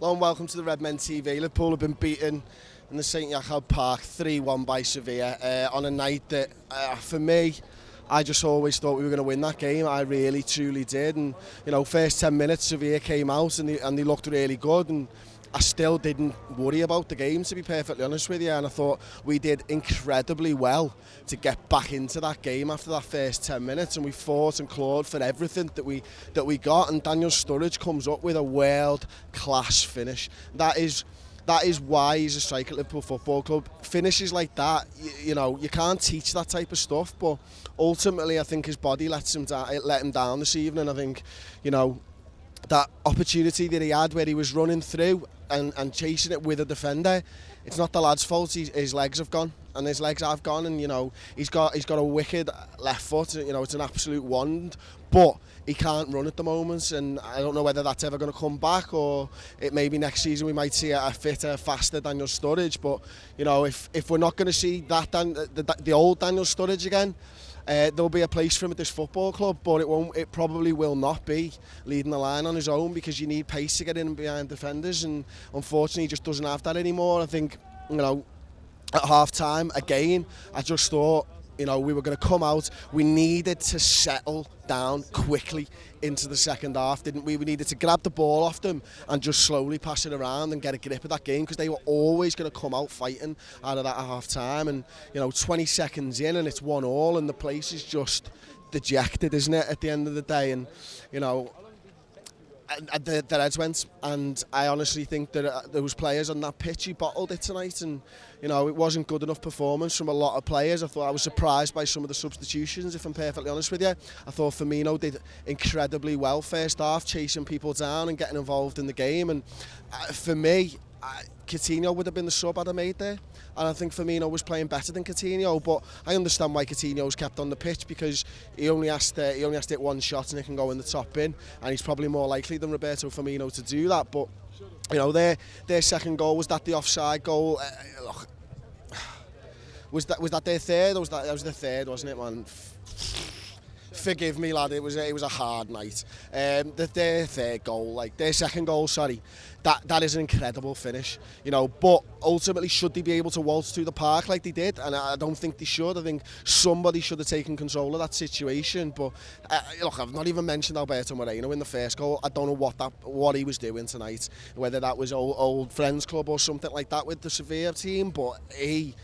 Hello and welcome to the Redmen TV. Liverpool have been beaten in the St Jakob Park 3-1 by Sevilla on a night that, for me, I just always thought we were going to win that game. I really, truly did. And, you know, first 10 minutes, Sevilla came out and they looked really good. And I still didn't worry about the game, to be perfectly honest with you. And I thought we did incredibly well to get back into that game after that first 10 minutes. And we fought and clawed for everything that we got. And Daniel Sturridge comes up with a world-class finish. That is why he's a striker at Liverpool Football Club. Finishes like that, you know, you can't teach that type of stuff, but ultimately I think his body let him down this evening. I think, you know, that opportunity that he had where he was running through and chasing it with a defender, it's not the lad's fault. His legs have gone, and his legs have gone, and, you know, he's got a wicked left foot. You know, it's an absolute wand, but he can't run at the moment, and I don't know whether that's ever going to come back, or it maybe next season we might see a fitter, faster Daniel Sturridge. But, you know, if we're not going to see that the old Daniel Sturridge again, there'll be a place for him at this football club, but it probably will not be leading the line on his own, because you need pace to get in behind defenders, and unfortunately he just doesn't have that anymore. I think, you know, at half time again, I just thought, you know, we were going to come out. We needed to settle down quickly into the second half, didn't we? We needed to grab the ball off them and just slowly pass it around and get a grip of that game, because they were always going to come out fighting out of that at half time. And, you know, 20 seconds in and it's 1-1 and the place is just dejected, isn't it, at the end of the day? And, you know, the Reds went, and I honestly think that there was players on that pitch who bottled it tonight, and, you know, it wasn't good enough performance from a lot of players. I thought I was surprised by some of the substitutions, if I'm perfectly honest with you. I thought Firmino did incredibly well first half, chasing people down and getting involved in the game, and for me, Coutinho would have been the sub I'd have made there, and I think Firmino was playing better than Coutinho. But I understand why Coutinho was kept on the pitch, because he only has to hit one shot and it can go in the top bin, and he's probably more likely than Roberto Firmino to do that. But, you know, their second goal, was that the offside goal? Look, was that their third? Or that was the third, wasn't it, man? Forgive me, lad. It was a hard night. Their third goal, like their second goal, sorry, that is an incredible finish, you know. But ultimately, should they be able to waltz through the park like they did? And I don't think they should. I think somebody should have taken control of that situation. But look, I've not even mentioned Alberto Moreno in the first goal. I don't know what he was doing tonight, whether that was old friends club or something like that with the Sevilla team. But he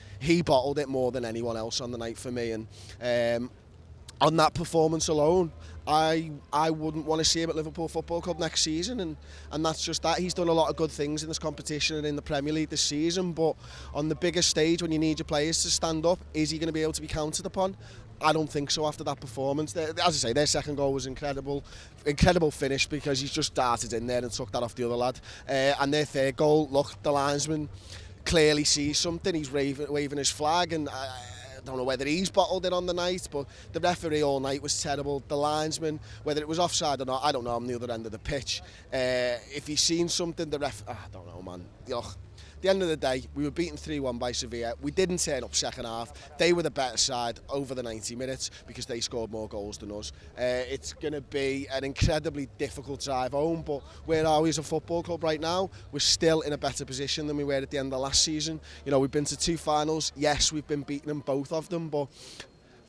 bottled it more than anyone else on the night for me. And on that performance alone, I wouldn't want to see him at Liverpool Football Club next season, and that's just that. He's done a lot of good things in this competition and in the Premier League this season, but on the biggest stage, when you need your players to stand up, is he going to be able to be counted upon? I don't think so after that performance. As I say, their second goal was incredible finish, because he's just darted in there and took that off the other lad. And their third goal, look, the linesman clearly sees something. He's waving his flag, and I don't know whether he's bottled it on the night, but the referee all night was terrible. The linesman, whether it was offside or not, I don't know, on the other end of the pitch. If he's seen something, the ref, I don't know, man. Ugh. At the end of the day, we were beaten 3-1 by Sevilla. We didn't turn up second half. They were the better side over the 90 minutes because they scored more goals than us. It's going to be an incredibly difficult drive home, but where are we as a football club right now? We're still in a better position than we were at the end of last season. You know, we've been to 2 finals. Yes, we've been beaten in both of them, but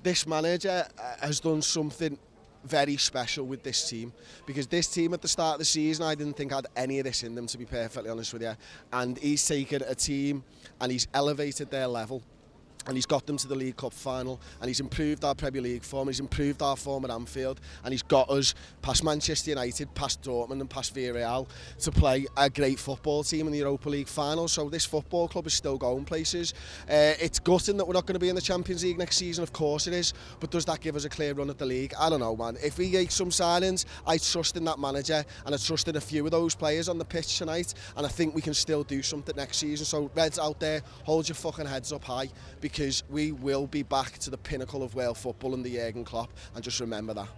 this manager has done something very special with this team, because this team at the start of the season I didn't think had any of this in them, to be perfectly honest with you, and he's taken a team and he's elevated their level, and he's got them to the League Cup final, and he's improved our Premier League form, he's improved our form at Anfield, and he's got us past Manchester United, past Dortmund and past Villarreal to play a great football team in the Europa League final. So this football club is still going places. It's gutting that we're not going to be in the Champions League next season, of course it is, but does that give us a clear run at the league? I don't know, man. If we make some signings, I trust in that manager, and I trust in a few of those players on the pitch tonight, and I think we can still do something next season. So Reds out there, hold your fucking heads up high, because we will be back to the pinnacle of world football under Jurgen Klopp, and just remember that.